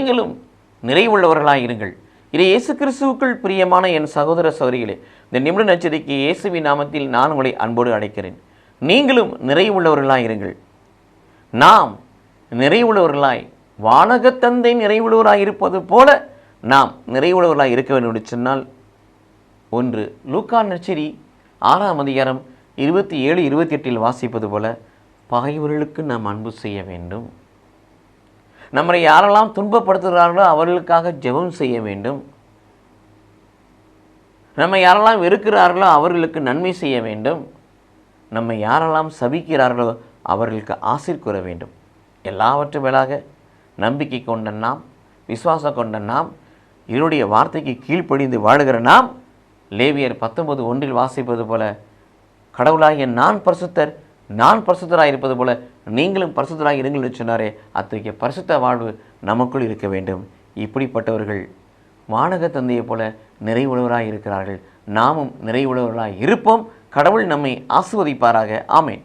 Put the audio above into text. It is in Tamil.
நீங்களும் நிறைவுள்ளவர்களாய் இருங்கள். இதை இயேசு கிறிஸ்துவுக்குள் பிரியமான என் சகோதர சகோதரிகளே, இந்த நிமிட நச்சரிக்கை இயேசுவின் நாமத்தில் நான் உங்களை அன்போடு அழைக்கிறேன். நீங்களும் நிறைவுள்ளவர்களாய் இருங்கள். நாம் நிறைவுள்ளவர்களாய், வானகத்தந்தை நிறைவுள்ளவராய் இருப்பது போல நாம் நிறைவுள்ளவர்களாய் இருக்க வேண்டும் என்று சொன்னால், 1 லூக்கா நற்செய்தி 6ஆம் அதிகாரம் 27, 28 வாசிப்பது போல பகைவர்களுக்கு நாம் அன்பு செய்ய வேண்டும். நம்மை யாரெல்லாம் துன்பப்படுத்துகிறார்களோ அவர்களுக்காக ஜெபம் செய்ய வேண்டும். நம்மை யாரெல்லாம் வெறுக்கிறார்களோ அவர்களுக்கு நன்மை செய்ய வேண்டும். நம்மை யாரெல்லாம் சபிக்கிறார்களோ அவர்களுக்கு ஆசீர் கூற வேண்டும். எல்லாவற்றும் மேலாக நம்பிக்கை கொண்ட நாம், விசுவாசம் கொண்ட நாம், இதனுடைய வார்த்தைக்கு கீழ்ப்படிந்து வாழுகிற நாம், லேவியர் 19:1 வாசிப்பது போல, கடவுளாகிய நான் பரிசுத்தர், நான் பரிசுத்தராக இருப்பது போல நீங்களும் பரிசுத்தராக இருங்கள் என்று சொன்னாரே, அத்தகைய பரிசுத்த வாழ்வு நமக்குள் இருக்க வேண்டும். இப்படிப்பட்டவர்கள் வானக தந்தையைப் போல நிறைவுள்ளவராக இருக்கிறார்கள். நாமும் நிறைவுள்ளவர்களாக இருப்போம். கடவுள் நம்மை ஆசீர்வதிப்பாராக. ஆமென்.